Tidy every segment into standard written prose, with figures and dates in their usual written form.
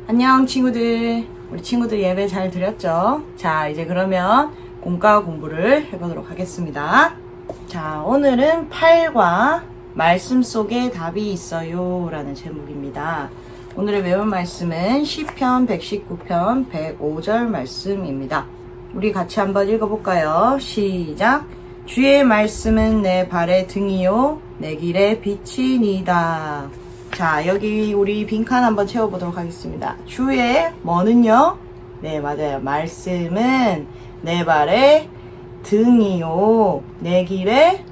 안녕 친구들. 우리 친구들 예배 잘 드렸죠? 자, 이제 그러면 공과 공부를 해보도록 하겠습니다. 자, 오늘은 8과 말씀 속에 답이 있어요 라는 제목입니다. 오늘의 외울 말씀은 시편 119편 105절 말씀입니다. 우리 같이 한번 읽어볼까요? 시작. 주의 말씀은 내 발의 등이요 내 길의 빛이니이다. 자, 여기 우리 빈칸 한번 채워보도록 하겠습니다. 주의 뭐는요? 네, 맞아요. 말씀은 내 발의 등이요 내 길의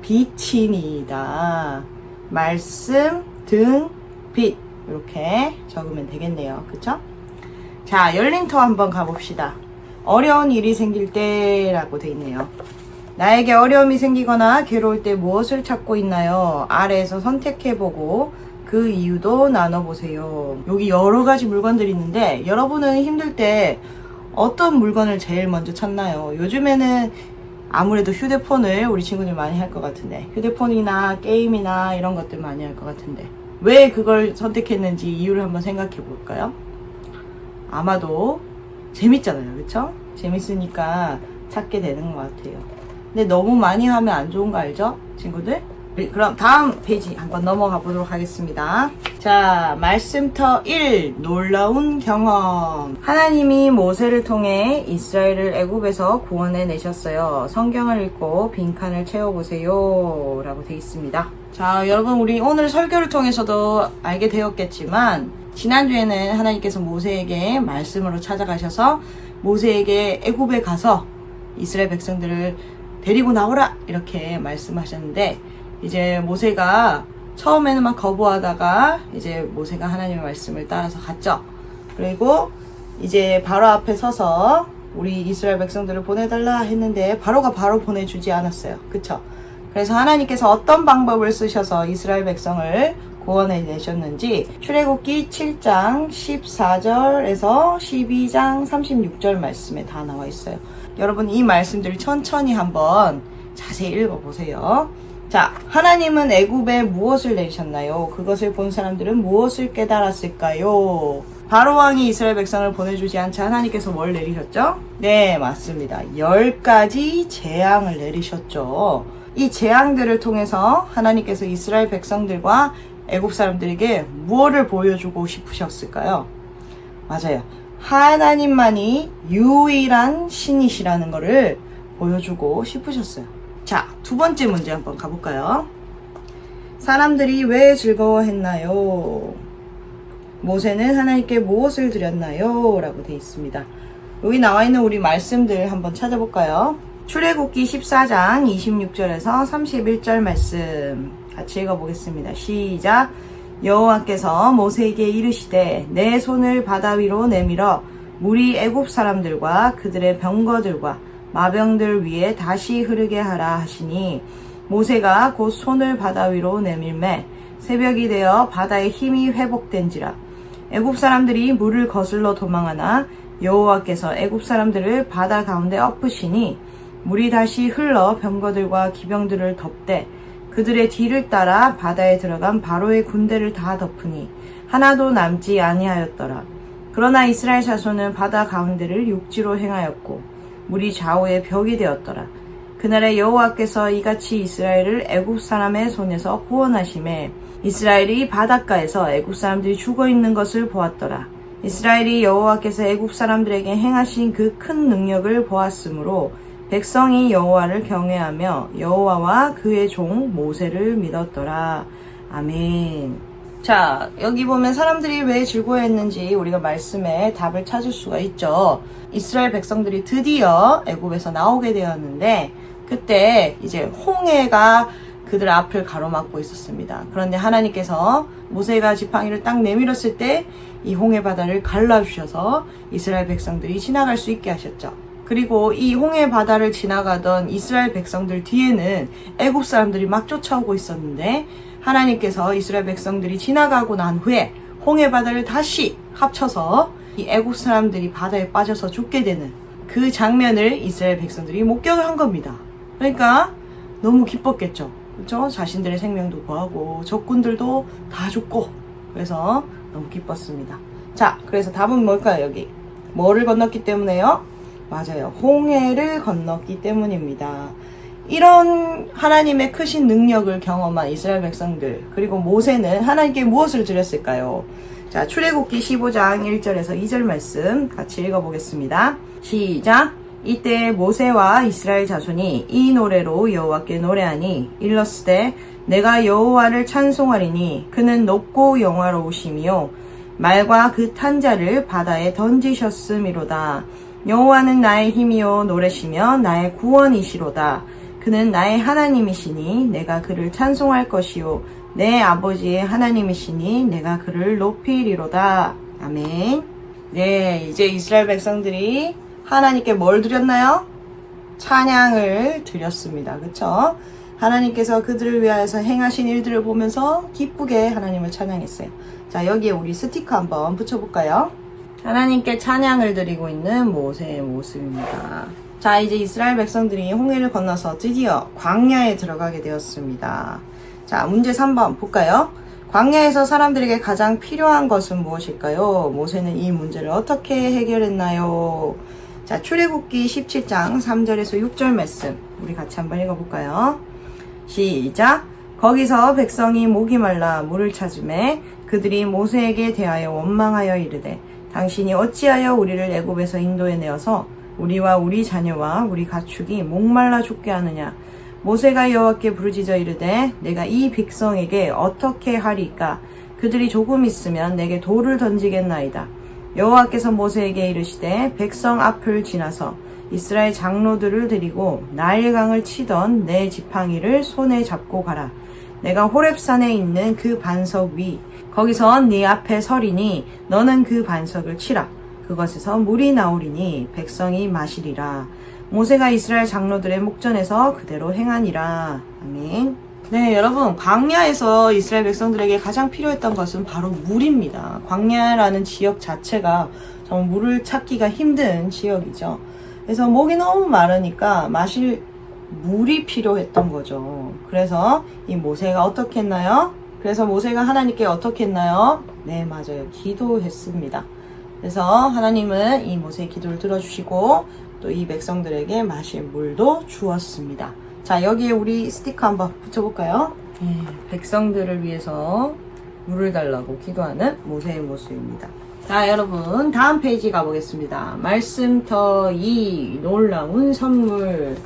빛이니이다. 말씀, 등, 빛 이렇게 적으면 되겠네요. 그쵸? 자, 열린터 한번 가봅시다. 어려운 일이 생길 때라고 돼 있네요. 나에게 어려움이 생기거나 괴로울 때 무엇을 찾고 있나요? 아래에서 선택해보고 그 이유도 나눠보세요. 여기 여러 가지 물건들이 있는데 여러분은 힘들 때 어떤 물건을 제일 먼저 찾나요? 요즘에는 아무래도 휴대폰을 우리 친구들 많이 할 것 같은데, 휴대폰이나 게임이나 이런 것들 많이 할 것 같은데 왜 그걸 선택했는지 이유를 한번 생각해 볼까요? 아마도 재밌잖아요. 그쵸? 재밌으니까 찾게 되는 것 같아요. 근데 너무 많이 하면 안 좋은 거 알죠? 친구들? 그럼 다음 페이지 한번 넘어가 보도록 하겠습니다. 자, 말씀터 1. 놀라운 경험. 하나님이 모세를 통해 이스라엘을 애굽에서 구원해 내셨어요. 성경을 읽고 빈칸을 채워보세요 라고 되어 있습니다. 자, 여러분, 우리 오늘 설교를 통해서도 알게 되었겠지만 지난주에는 하나님께서 모세에게 말씀으로 찾아가셔서 모세에게 애굽에 가서 이스라엘 백성들을 데리고 나오라 이렇게 말씀하셨는데, 이제 모세가 처음에는 막 거부하다가 이제 모세가 하나님의 말씀을 따라서 갔죠. 그리고 이제 바로 앞에 서서 우리 이스라엘 백성들을 보내달라 했는데 바로가 바로 보내주지 않았어요. 그쵸? 그래서 하나님께서 어떤 방법을 쓰셔서 이스라엘 백성을 구원해 내셨는지 출애굽기 7장 14절에서 12장 36절 말씀에 다 나와 있어요. 여러분, 이 말씀들을 천천히 한번 자세히 읽어보세요. 자, 하나님은 애굽에 무엇을 내리셨나요? 그것을 본 사람들은 무엇을 깨달았을까요? 바로왕이 이스라엘 백성을 보내주지 않자 하나님께서 뭘 내리셨죠? 네, 맞습니다. 10가지 재앙을 내리셨죠. 이 재앙들을 통해서 하나님께서 이스라엘 백성들과 애굽 사람들에게 무엇을 보여주고 싶으셨을까요? 맞아요. 하나님만이 유일한 신이시라는 것을 보여주고 싶으셨어요. 자, 두 번째 문제 한번 가볼까요? 사람들이 왜 즐거워했나요? 모세는 하나님께 무엇을 드렸나요? 라고 되어 있습니다. 여기 나와 있는 우리 말씀들 한번 찾아볼까요? 출애굽기 14장 26절에서 31절 말씀 같이 읽어보겠습니다. 시작. 여호와께서 모세에게 이르시되 내 손을 바다 위로 내밀어 물이 애굽 사람들과 그들의 병거들과 마병들 위에 다시 흐르게 하라 하시니, 모세가 곧 손을 바다 위로 내밀매 새벽이 되어 바다의 힘이 회복된지라. 애굽 사람들이 물을 거슬러 도망하나 여호와께서 애굽 사람들을 바다 가운데 엎으시니 물이 다시 흘러 병거들과 기병들을 덮되 그들의 뒤를 따라 바다에 들어간 바로의 군대를 다 덮으니 하나도 남지 아니하였더라. 그러나 이스라엘 자손은 바다 가운데를 육지로 행하였고 물이 좌우의 벽이 되었더라. 그날에 여호와께서 이같이 이스라엘을 애굽 사람의 손에서 구원하시매 이스라엘이 바닷가에서 애굽 사람들이 죽어있는 것을 보았더라. 이스라엘이 여호와께서 애굽 사람들에게 행하신 그 큰 능력을 보았으므로 백성이 여호와를 경외하며 여호와와 그의 종 모세를 믿었더라. 아멘. 자, 여기 보면 사람들이 왜 즐거워했는지 우리가 말씀에 답을 찾을 수가 있죠. 이스라엘 백성들이 드디어 애굽에서 나오게 되었는데 그때 이제 홍해가 그들 앞을 가로막고 있었습니다. 그런데 하나님께서 모세가 지팡이를 딱 내밀었을 때 이 홍해 바다를 갈라주셔서 이스라엘 백성들이 지나갈 수 있게 하셨죠. 그리고 이 홍해 바다를 지나가던 이스라엘 백성들 뒤에는 애굽 사람들이 막 쫓아오고 있었는데 하나님께서 이스라엘 백성들이 지나가고 난 후에 홍해 바다를 다시 합쳐서 이 애굽 사람들이 바다에 빠져서 죽게 되는 그 장면을 이스라엘 백성들이 목격을 한 겁니다. 그러니까 너무 기뻤겠죠. 그렇죠? 자신들의 생명도 구하고 적군들도 다 죽고, 그래서 너무 기뻤습니다. 자, 그래서 답은 뭘까요, 여기? 뭐를 건넜기 때문에요? 맞아요. 홍해를 건넜기 때문입니다. 이런 하나님의 크신 능력을 경험한 이스라엘 백성들, 그리고 모세는 하나님께 무엇을 드렸을까요? 자, 출애굽기 15장 1절에서 2절 말씀 같이 읽어보겠습니다. 시작! 이때 모세와 이스라엘 자손이 이 노래로 여호와께 노래하니 일렀으되 내가 여호와를 찬송하리니 그는 높고 영화로우시며 말과 그 탄자를 바다에 던지셨음이로다. 여호와는 나의 힘이요 노래시며 나의 구원이시로다. 그는 나의 하나님이시니 내가 그를 찬송할 것이요 내 아버지의 하나님이시니 내가 그를 높이리로다. 아멘. 네, 이제 이스라엘 백성들이 하나님께 뭘 드렸나요? 찬양을 드렸습니다. 그쵸? 하나님께서 그들을 위하여서 행하신 일들을 보면서 기쁘게 하나님을 찬양했어요. 자, 여기에 우리 스티커 한번 붙여볼까요? 하나님께 찬양을 드리고 있는 모세의 모습입니다. 자, 이제 이스라엘 백성들이 홍해를 건너서 드디어 광야에 들어가게 되었습니다. 자, 문제 3번 볼까요? 광야에서 사람들에게 가장 필요한 것은 무엇일까요? 모세는 이 문제를 어떻게 해결했나요? 자, 출애굽기 17장 3절에서 6절 말씀 우리 같이 한번 읽어볼까요? 시작! 거기서 백성이 목이 말라 물을 찾으매 그들이 모세에게 대하여 원망하여 이르되 당신이 어찌하여 우리를 애굽에서 인도해 내어서 우리와 우리 자녀와 우리 가축이 목말라 죽게 하느냐? 모세가 여호와께 부르짖어 이르되 내가 이 백성에게 어떻게 하리까? 그들이 조금 있으면 내게 돌을 던지겠나이다. 여호와께서 모세에게 이르시되 백성 앞을 지나서 이스라엘 장로들을 데리고 나일강을 치던 내 지팡이를 손에 잡고 가라. 내가 호렙산에 있는 그 반석 위 거기서 네 앞에 서리니 너는 그 반석을 치라. 그것에서 물이 나오리니 백성이 마시리라. 모세가 이스라엘 장로들의 목전에서 그대로 행하니라. 아멘. 네, 여러분, 광야에서 이스라엘 백성들에게 가장 필요했던 것은 바로 물입니다. 광야라는 지역 자체가 정말 물을 찾기가 힘든 지역이죠. 그래서 목이 너무 마르니까 마실 물이 필요했던 거죠. 그래서 이 모세가 어떻게 했나요? 그래서 모세가 하나님께 어떻게 했나요? 네, 맞아요. 기도했습니다. 그래서 하나님은 이 모세의 기도를 들어주시고 또 이 백성들에게 마실 물도 주었습니다. 자, 여기에 우리 스티커 한번 붙여볼까요? 백성들을 위해서 물을 달라고 기도하는 모세의 모습입니다. 자, 여러분 다음 페이지 가보겠습니다. 말씀터 2 놀라운 선물.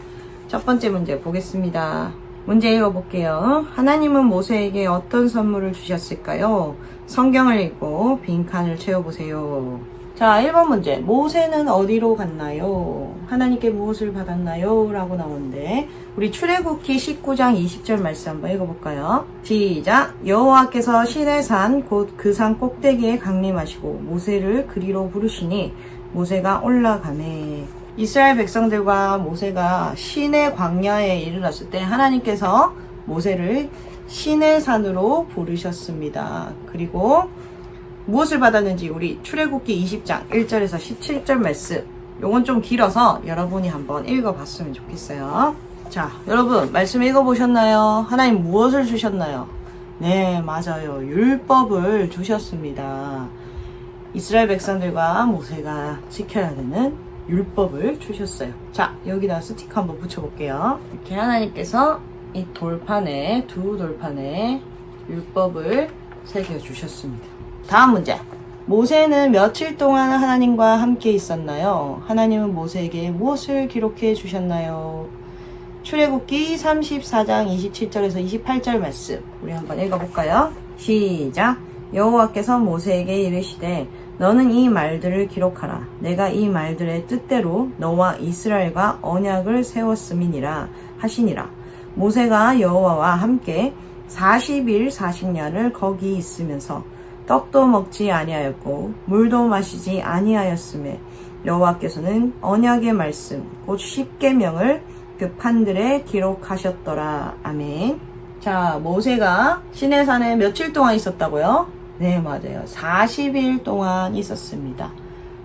첫 번째 문제 보겠습니다. 문제 읽어볼게요. 하나님은 모세에게 어떤 선물을 주셨을까요? 성경을 읽고 빈칸을 채워보세요. 자, 1번 문제. 모세는 어디로 갔나요? 하나님께 무엇을 받았나요? 라고 나오는데 우리 출애굽기 19장 20절 말씀 한번 읽어볼까요? 시작! 여호와께서 시내산 곧 그 산 꼭대기에 강림하시고 모세를 그리로 부르시니 모세가 올라가매. 이스라엘 백성들과 모세가 시내 광야에 이르렀을 때 하나님께서 모세를 시내산으로 부르셨습니다. 그리고 무엇을 받았는지 우리 출애굽기 20장 1절에서 17절 말씀, 요건 좀 길어서 여러분이 한번 읽어봤으면 좋겠어요. 자, 여러분 말씀 읽어보셨나요? 하나님 무엇을 주셨나요? 네, 맞아요. 율법을 주셨습니다. 이스라엘 백성들과 모세가 지켜야 되는 율법을 주셨어요. 자, 여기다 스티커 한번 붙여볼게요. 이렇게 하나님께서 이 돌판에, 두 돌판에 율법을 새겨주셨습니다. 다음 문제. 모세는 며칠 동안 하나님과 함께 있었나요? 하나님은 모세에게 무엇을 기록해 주셨나요? 출애굽기 34장 27절에서 28절 말씀 우리 한번 읽어볼까요? 시작! 여호와께서 모세에게 이르시되 너는 이 말들을 기록하라. 내가 이 말들의 뜻대로 너와 이스라엘과 언약을 세웠음이니라 하시니라. 모세가 여호와와 함께 40일 40년을 거기 있으면서 떡도 먹지 아니하였고 물도 마시지 아니하였으며 여호와께서는 언약의 말씀 곧 십계명을 그 판들에 기록하셨더라. 아멘. 자, 모세가 시내산에 며칠 동안 있었다고요? 네, 맞아요. 40일 동안 있었습니다.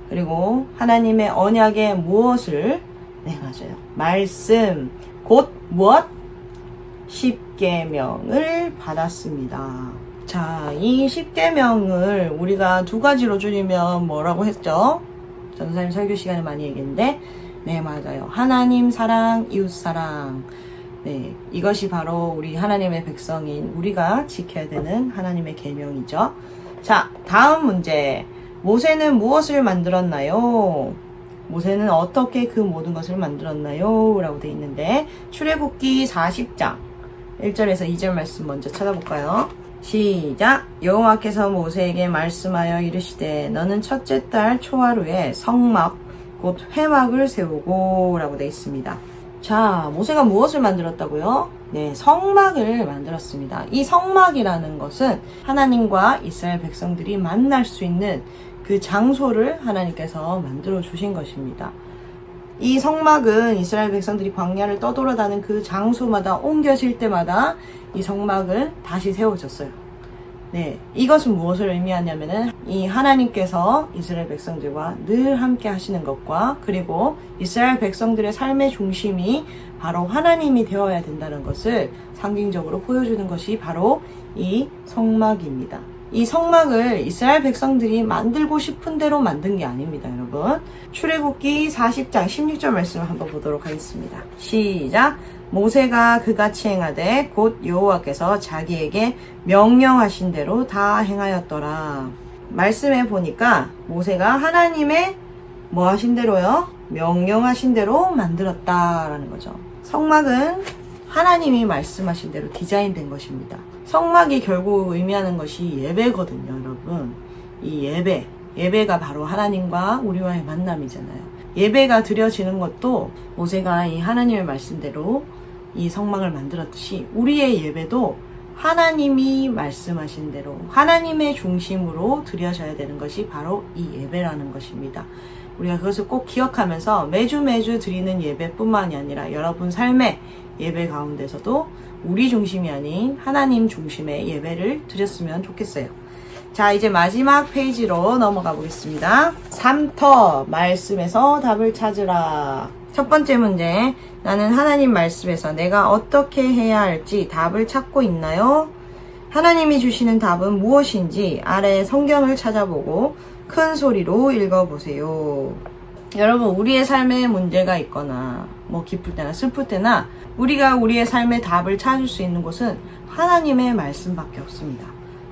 그리고 하나님의 언약의 무엇을? 네, 맞아요. 말씀 곧 무엇? 십계명을 받았습니다. 자, 이 10계명을 우리가 두 가지로 줄이면 뭐라고 했죠? 전사님 설교 시간에 많이 얘기했는데, 네, 맞아요. 하나님 사랑, 이웃 사랑. 네, 이것이 바로 우리 하나님의 백성인 우리가 지켜야 되는 하나님의 계명이죠. 자, 다음 문제. 모세는 무엇을 만들었나요? 모세는 어떻게 그 모든 것을 만들었나요? 라고 되어 있는데, 출애굽기 40장 1절에서 2절 말씀 먼저 찾아볼까요? 시작. 여호와께서 모세에게 말씀하여 이르시되 너는 첫째 달 초하루에 성막 곧 회막을 세우고 라고 되어 있습니다. 자, 모세가 무엇을 만들었다고요? 네, 성막을 만들었습니다. 이 성막이라는 것은 하나님과 이스라엘 백성들이 만날 수 있는 그 장소를 하나님께서 만들어 주신 것입니다. 이 성막은 이스라엘 백성들이 광야를 떠돌아다니는 그 장소마다 옮겨질 때마다 이 성막을 다시 세워졌어요. 네, 이것은 무엇을 의미하냐면은 이 하나님께서 이스라엘 백성들과 늘 함께 하시는 것과 그리고 이스라엘 백성들의 삶의 중심이 바로 하나님이 되어야 된다는 것을 상징적으로 보여주는 것이 바로 이 성막입니다. 이 성막을 이스라엘 백성들이 만들고 싶은 대로 만든 게 아닙니다, 여러분. 출애굽기 40장 16절 말씀을 한번 보도록 하겠습니다. 시작. 모세가 그같이 행하되 곧 여호와께서 자기에게 명령하신 대로 다 행하였더라. 말씀해 보니까 모세가 하나님의 뭐 하신 대로요? 명령하신 대로 만들었다라는 거죠. 성막은 하나님이 말씀하신 대로 디자인된 것입니다. 성막이 결국 의미하는 것이 예배거든요, 여러분. 이 예배가 바로 하나님과 우리와의 만남이잖아요. 예배가 드려지는 것도 모세가 이 하나님의 말씀대로 이 성막을 만들었듯이 우리의 예배도 하나님이 말씀하신 대로 하나님의 중심으로 드려져야 되는 것이 바로 이 예배라는 것입니다. 우리가 그것을 꼭 기억하면서 매주 드리는 예배뿐만이 아니라 여러분 삶의 예배 가운데서도 우리 중심이 아닌 하나님 중심의 예배를 드렸으면 좋겠어요. 자, 이제 마지막 페이지로 넘어가 보겠습니다. 3터 말씀에서 답을 찾으라. 첫 번째 문제. 나는 하나님 말씀에서 내가 어떻게 해야 할지 답을 찾고 있나요? 하나님이 주시는 답은 무엇인지 아래 성경을 찾아보고 큰 소리로 읽어보세요. 여러분, 우리의 삶에 문제가 있거나 뭐 기쁠 때나 슬플 때나 우리가 우리의 삶의 답을 찾을 수 있는 곳은 하나님의 말씀밖에 없습니다.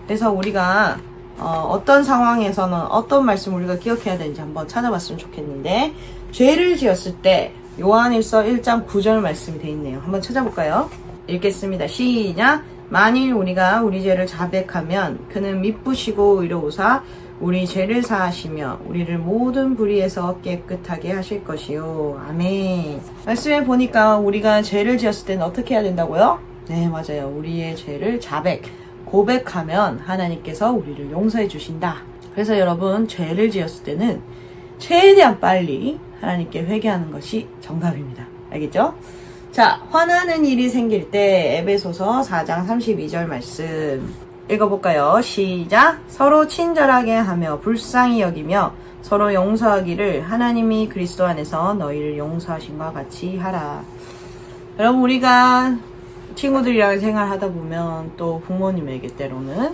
그래서 우리가 어떤 상황에서는 어떤 말씀을 우리가 기억해야 되는지 한번 찾아봤으면 좋겠는데, 죄를 지었을 때 요한일서 1장 9절 말씀이 되어 있네요. 한번 찾아볼까요? 읽겠습니다. 시작. 만일 우리가 우리 죄를 자백하면 그는 미쁘시고 의로우사 우리 죄를 사하시며 우리를 모든 불의에서 깨끗하게 하실 것이요. 아멘. 말씀에 보니까 우리가 죄를 지었을 때는 어떻게 해야 된다고요? 네, 맞아요. 우리의 죄를 고백하면 하나님께서 우리를 용서해 주신다. 그래서 여러분, 죄를 지었을 때는 최대한 빨리 하나님께 회개하는 것이 정답입니다. 알겠죠? 자, 화나는 일이 생길 때 에베소서 4장 32절 말씀 읽어볼까요? 시작. 서로 친절하게 하며 불쌍히 여기며 서로 용서하기를 하나님이 그리스도 안에서 너희를 용서하신과 같이 하라. 여러분, 우리가 친구들이랑 생활하다 보면 또 부모님에게 때로는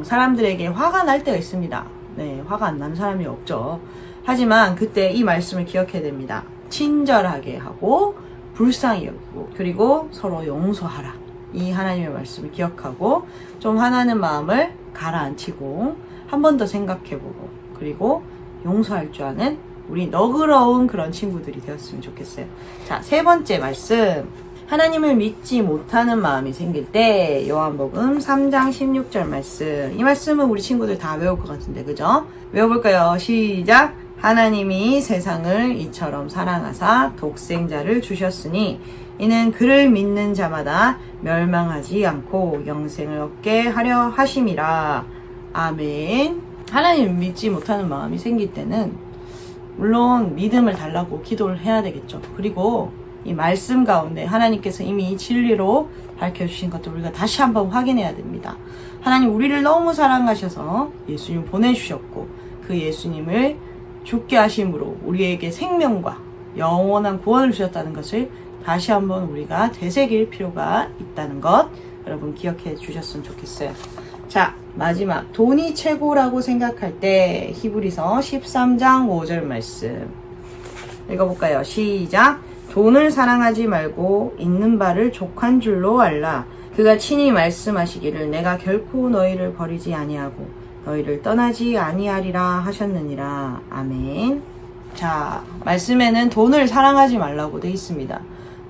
사람들에게 화가 날 때가 있습니다. 네, 화가 안 나는 사람이 없죠. 하지만 그때 이 말씀을 기억해야 됩니다. 친절하게 하고 불쌍히 여기고 그리고 서로 용서하라. 이 하나님의 말씀을 기억하고 좀 화나는 마음을 가라앉히고 한 번 더 생각해보고 그리고 용서할 줄 아는 우리 너그러운 그런 친구들이 되었으면 좋겠어요. 자, 세 번째 말씀. 하나님을 믿지 못하는 마음이 생길 때 요한복음 3장 16절 말씀. 이 말씀은 우리 친구들 다 외울 것 같은데, 그죠? 외워볼까요? 시작. 하나님이 세상을 이처럼 사랑하사 독생자를 주셨으니 이는 그를 믿는 자마다 멸망하지 않고 영생을 얻게 하려 하심이라. 아멘. 하나님 믿지 못하는 마음이 생길 때는 물론 믿음을 달라고 기도를 해야 되겠죠. 그리고 이 말씀 가운데 하나님께서 이미 진리로 밝혀주신 것도 우리가 다시 한번 확인해야 됩니다. 하나님 우리를 너무 사랑하셔서 예수님 보내주셨고 그 예수님을 죽게 하심으로 우리에게 생명과 영원한 구원을 주셨다는 것을 다시 한번 우리가 되새길 필요가 있다는 것 여러분 기억해 주셨으면 좋겠어요. 자, 마지막 돈이 최고라고 생각할 때 히브리서 13장 5절 말씀 읽어볼까요? 시작. 돈을 사랑하지 말고 있는 바를 족한 줄로 알라. 그가 친히 말씀하시기를 내가 결코 너희를 버리지 아니하고 너희를 떠나지 아니하리라 하셨느니라. 아멘. 자, 말씀에는 돈을 사랑하지 말라고 되어 있습니다.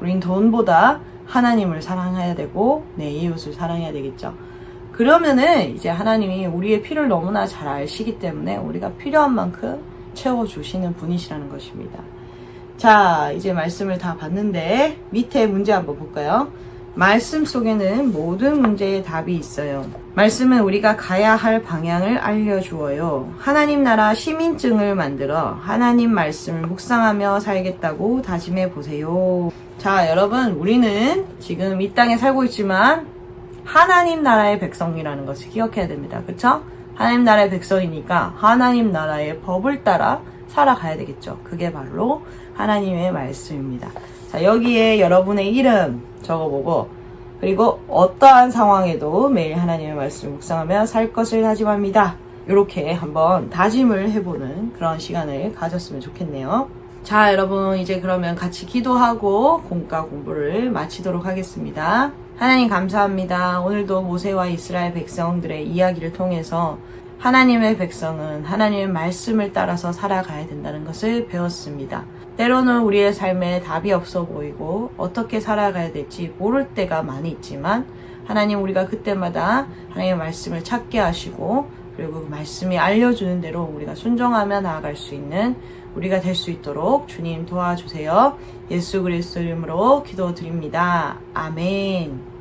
우린 돈보다 하나님을 사랑해야 되고 내 이웃을 사랑해야 되겠죠. 그러면은 이제 하나님이 우리의 필요를 너무나 잘 아시기 때문에 우리가 필요한 만큼 채워주시는 분이시라는 것입니다. 자, 이제 말씀을 다 봤는데 밑에 문제 한번 볼까요? 말씀 속에는 모든 문제의 답이 있어요. 말씀은 우리가 가야 할 방향을 알려주어요. 하나님 나라 시민증을 만들어 하나님 말씀을 묵상하며 살겠다고 다짐해 보세요. 자, 여러분, 우리는 지금 이 땅에 살고 있지만 하나님 나라의 백성이라는 것을 기억해야 됩니다. 그쵸? 하나님 나라의 백성이니까 하나님 나라의 법을 따라 살아가야 되겠죠. 그게 바로 하나님의 말씀입니다. 자, 여기에 여러분의 이름 적어보고 그리고 어떠한 상황에도 매일 하나님의 말씀을 묵상하며 살 것을 다짐합니다. 이렇게 한번 다짐을 해보는 그런 시간을 가졌으면 좋겠네요. 자, 여러분, 이제 그러면 같이 기도하고 공과 공부를 마치도록 하겠습니다. 하나님 감사합니다. 오늘도 모세와 이스라엘 백성들의 이야기를 통해서 하나님의 백성은 하나님의 말씀을 따라서 살아가야 된다는 것을 배웠습니다. 때로는 우리의 삶에 답이 없어 보이고 어떻게 살아가야 될지 모를 때가 많이 있지만 하나님, 우리가 그때마다 하나님의 말씀을 찾게 하시고 그리고 그 말씀이 알려주는 대로 우리가 순종하며 나아갈 수 있는 우리가 될 수 있도록 주님 도와주세요. 예수 그리스도 이름으로 기도드립니다. 아멘.